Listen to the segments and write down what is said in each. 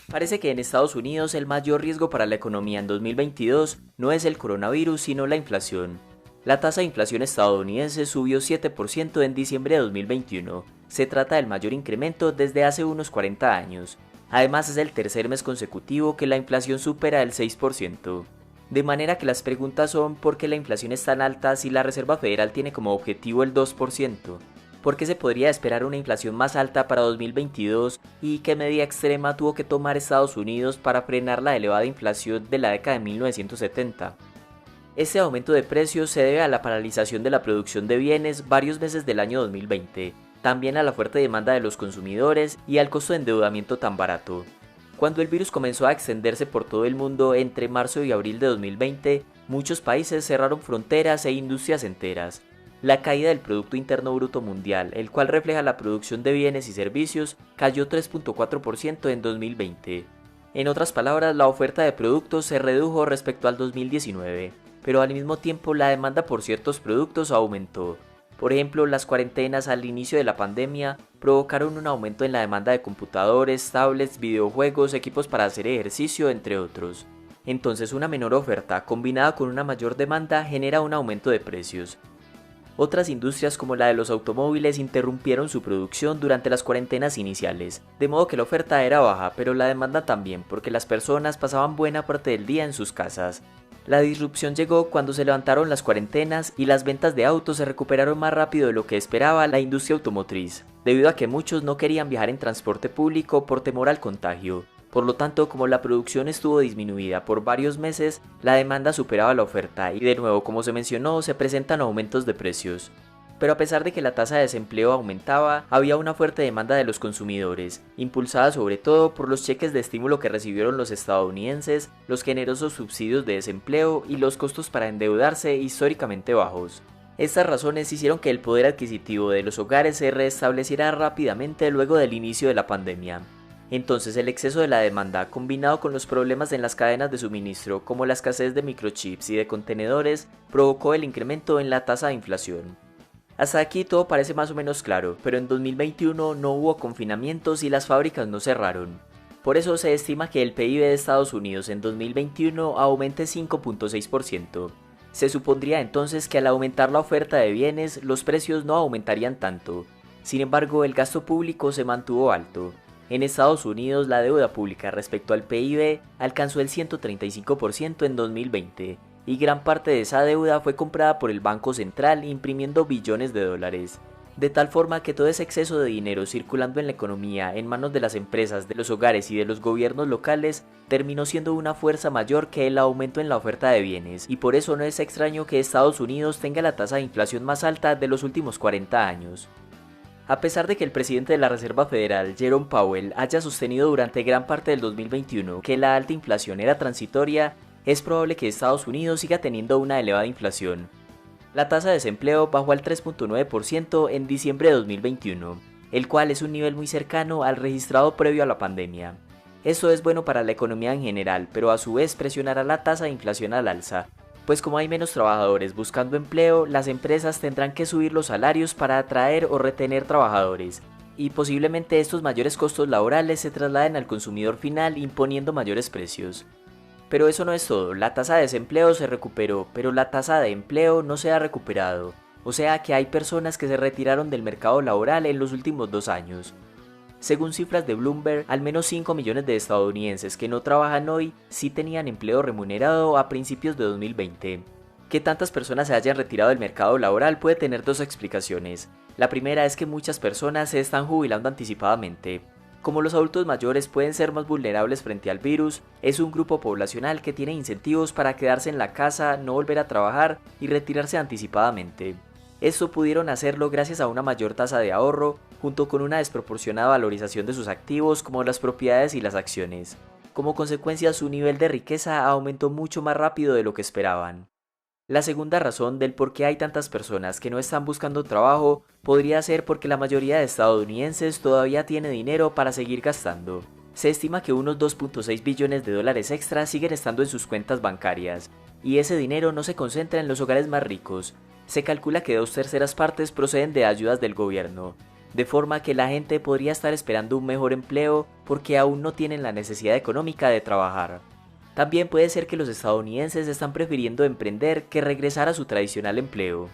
Parece que en Estados Unidos el mayor riesgo para la economía en 2022 no es el coronavirus, sino la inflación. La tasa de inflación estadounidense subió 7% en diciembre de 2021. Se trata del mayor incremento desde hace unos 40 años. Además, es el tercer mes consecutivo que la inflación supera el 6%. De manera que las preguntas son ¿por qué la inflación es tan alta si la Reserva Federal tiene como objetivo el 2%? ¿Por qué se podría esperar una inflación más alta para 2022 y qué medida extrema tuvo que tomar Estados Unidos para frenar la elevada inflación de la década de 1970? Este aumento de precios se debe a la paralización de la producción de bienes varios meses del año 2020, también a la fuerte demanda de los consumidores y al costo de endeudamiento tan barato. Cuando el virus comenzó a extenderse por todo el mundo entre marzo y abril de 2020, muchos países cerraron fronteras e industrias enteras. La caída del Producto Interno Bruto Mundial, el cual refleja la producción de bienes y servicios, cayó 3.4% en 2020. En otras palabras, la oferta de productos se redujo respecto al 2019, pero al mismo tiempo la demanda por ciertos productos aumentó. Por ejemplo, las cuarentenas al inicio de la pandemia provocaron un aumento en la demanda de computadores, tablets, videojuegos, equipos para hacer ejercicio, entre otros. Entonces, una menor oferta combinada con una mayor demanda genera un aumento de precios. Otras industrias como la de los automóviles interrumpieron su producción durante las cuarentenas iniciales, de modo que la oferta era baja, pero la demanda también, porque las personas pasaban buena parte del día en sus casas. La disrupción llegó cuando se levantaron las cuarentenas y las ventas de autos se recuperaron más rápido de lo que esperaba la industria automotriz, debido a que muchos no querían viajar en transporte público por temor al contagio. Por lo tanto, como la producción estuvo disminuida por varios meses, la demanda superaba la oferta y de nuevo, como se mencionó, se presentan aumentos de precios. Pero a pesar de que la tasa de desempleo aumentaba, había una fuerte demanda de los consumidores, impulsada sobre todo por los cheques de estímulo que recibieron los estadounidenses, los generosos subsidios de desempleo y los costos para endeudarse históricamente bajos. Estas razones hicieron que el poder adquisitivo de los hogares se restableciera rápidamente luego del inicio de la pandemia. Entonces el exceso de la demanda, combinado con los problemas en las cadenas de suministro, como la escasez de microchips y de contenedores, provocó el incremento en la tasa de inflación. Hasta aquí todo parece más o menos claro, pero en 2021 no hubo confinamientos y las fábricas no cerraron. Por eso se estima que el PIB de Estados Unidos en 2021 aumente 5.6%. Se supondría entonces que al aumentar la oferta de bienes, los precios no aumentarían tanto. Sin embargo, el gasto público se mantuvo alto. En Estados Unidos, la deuda pública respecto al PIB alcanzó el 135% en 2020, y gran parte de esa deuda fue comprada por el Banco Central imprimiendo billones de dólares. De tal forma que todo ese exceso de dinero circulando en la economía en manos de las empresas, de los hogares y de los gobiernos locales terminó siendo una fuerza mayor que el aumento en la oferta de bienes, y por eso no es extraño que Estados Unidos tenga la tasa de inflación más alta de los últimos 40 años. A pesar de que el presidente de la Reserva Federal, Jerome Powell, haya sostenido durante gran parte del 2021 que la alta inflación era transitoria, es probable que Estados Unidos siga teniendo una elevada inflación. La tasa de desempleo bajó al 3.9% en diciembre de 2021, el cual es un nivel muy cercano al registrado previo a la pandemia. Esto es bueno para la economía en general, pero a su vez presionará la tasa de inflación al alza, pues como hay menos trabajadores buscando empleo, las empresas tendrán que subir los salarios para atraer o retener trabajadores, y posiblemente estos mayores costos laborales se trasladen al consumidor final imponiendo mayores precios. Pero eso no es todo, la tasa de desempleo se recuperó, pero la tasa de empleo no se ha recuperado, o sea que hay personas que se retiraron del mercado laboral en los últimos 2 años. Según cifras de Bloomberg, al menos 5 millones de estadounidenses que no trabajan hoy sí tenían empleo remunerado a principios de 2020. Que tantas personas se hayan retirado del mercado laboral puede tener 2 explicaciones. La primera es que muchas personas se están jubilando anticipadamente. Como los adultos mayores pueden ser más vulnerables frente al virus, es un grupo poblacional que tiene incentivos para quedarse en la casa, no volver a trabajar y retirarse anticipadamente. Esto pudieron hacerlo gracias a una mayor tasa de ahorro, junto con una desproporcionada valorización de sus activos como las propiedades y las acciones. Como consecuencia, su nivel de riqueza aumentó mucho más rápido de lo que esperaban. La segunda razón del por qué hay tantas personas que no están buscando trabajo podría ser porque la mayoría de estadounidenses todavía tiene dinero para seguir gastando. Se estima que unos 2.6 billones de dólares extra siguen estando en sus cuentas bancarias, y ese dinero no se concentra en los hogares más ricos. Se calcula que 2/3 partes proceden de ayudas del gobierno, de forma que la gente podría estar esperando un mejor empleo porque aún no tienen la necesidad económica de trabajar. También puede ser que los estadounidenses están prefiriendo emprender que regresar a su tradicional empleo.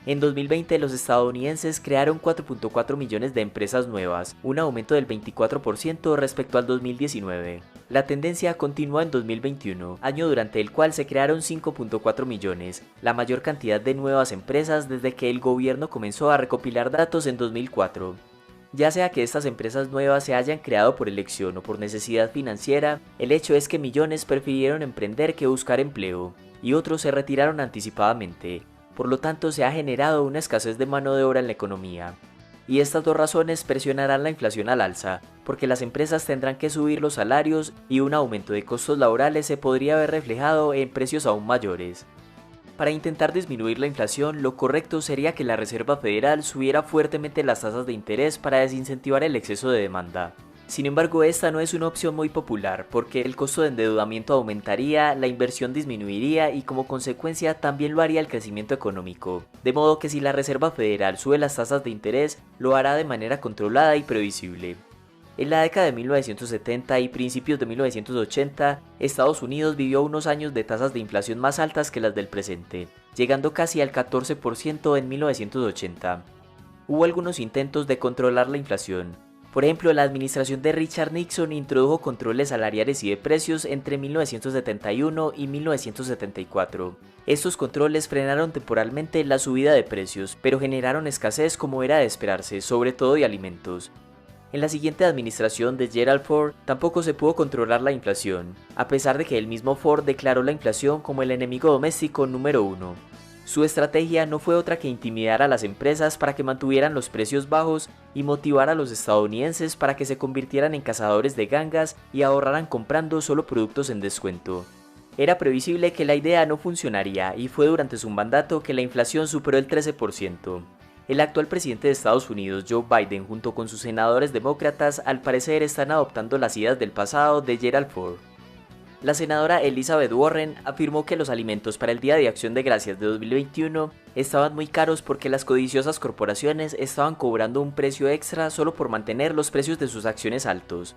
En 2020 los estadounidenses crearon 4.4 millones de empresas nuevas, un aumento del 24% respecto al 2019. La tendencia continúa en 2021, año durante el cual se crearon 5.4 millones, la mayor cantidad de nuevas empresas desde que el gobierno comenzó a recopilar datos en 2004. Ya sea que estas empresas nuevas se hayan creado por elección o por necesidad financiera, el hecho es que millones prefirieron emprender que buscar empleo, y otros se retiraron anticipadamente. Por lo tanto, se ha generado una escasez de mano de obra en la economía. Y estas dos razones presionarán la inflación al alza, porque las empresas tendrán que subir los salarios y un aumento de costos laborales se podría ver reflejado en precios aún mayores. Para intentar disminuir la inflación, lo correcto sería que la Reserva Federal subiera fuertemente las tasas de interés para desincentivar el exceso de demanda. Sin embargo, esta no es una opción muy popular, porque el costo de endeudamiento aumentaría, la inversión disminuiría y como consecuencia también lo haría el crecimiento económico. De modo que si la Reserva Federal sube las tasas de interés, lo hará de manera controlada y previsible. En la década de 1970 y principios de 1980, Estados Unidos vivió unos años de tasas de inflación más altas que las del presente, llegando casi al 14% en 1980. Hubo algunos intentos de controlar la inflación. Por ejemplo, la administración de Richard Nixon introdujo controles salariales y de precios entre 1971 y 1974. Estos controles frenaron temporalmente la subida de precios, pero generaron escasez como era de esperarse, sobre todo de alimentos. En la siguiente administración de Gerald Ford tampoco se pudo controlar la inflación, a pesar de que el mismo Ford declaró la inflación como el enemigo doméstico número uno. Su estrategia no fue otra que intimidar a las empresas para que mantuvieran los precios bajos y motivar a los estadounidenses para que se convirtieran en cazadores de gangas y ahorraran comprando solo productos en descuento. Era previsible que la idea no funcionaría y fue durante su mandato que la inflación superó el 13%. El actual presidente de Estados Unidos, Joe Biden, junto con sus senadores demócratas, al parecer están adoptando las ideas del pasado de Gerald Ford. La senadora Elizabeth Warren afirmó que los alimentos para el Día de Acción de Gracias de 2021 estaban muy caros porque las codiciosas corporaciones estaban cobrando un precio extra solo por mantener los precios de sus acciones altos.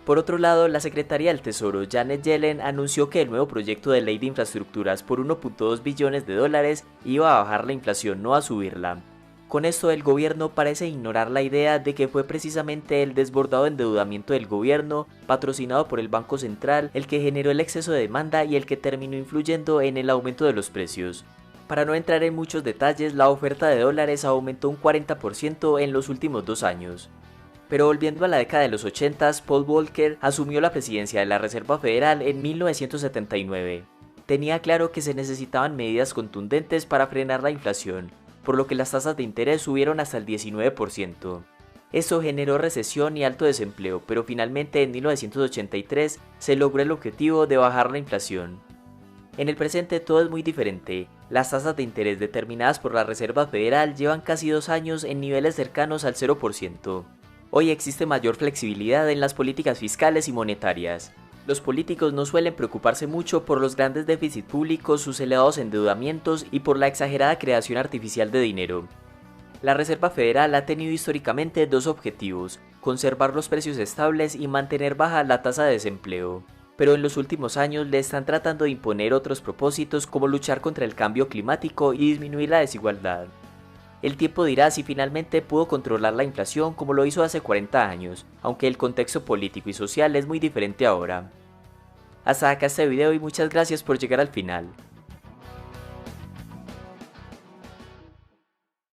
Por otro lado, la secretaria del Tesoro, Janet Yellen, anunció que el nuevo proyecto de ley de infraestructuras por 1.2 billones de dólares iba a bajar la inflación, no a subirla. Con esto, el gobierno parece ignorar la idea de que fue precisamente el desbordado endeudamiento del gobierno, patrocinado por el Banco Central, el que generó el exceso de demanda y el que terminó influyendo en el aumento de los precios. Para no entrar en muchos detalles, la oferta de dólares aumentó un 40% en los últimos 2 años. Pero volviendo a la década de los 80, Paul Volcker asumió la presidencia de la Reserva Federal en 1979. Tenía claro que se necesitaban medidas contundentes para frenar la inflación, por lo que las tasas de interés subieron hasta el 19%. Esto generó recesión y alto desempleo, pero finalmente en 1983 se logró el objetivo de bajar la inflación. En el presente todo es muy diferente. Las tasas de interés determinadas por la Reserva Federal llevan casi 2 años en niveles cercanos al 0%. Hoy existe mayor flexibilidad en las políticas fiscales y monetarias. Los políticos no suelen preocuparse mucho por los grandes déficits públicos, sus elevados endeudamientos y por la exagerada creación artificial de dinero. La Reserva Federal ha tenido históricamente 2 objetivos: conservar los precios estables y mantener baja la tasa de desempleo. Pero en los últimos años le están tratando de imponer otros propósitos como luchar contra el cambio climático y disminuir la desigualdad. El tiempo dirá si finalmente pudo controlar la inflación como lo hizo hace 40 años, aunque el contexto político y social es muy diferente ahora. Hasta acá este video y muchas gracias por llegar al final.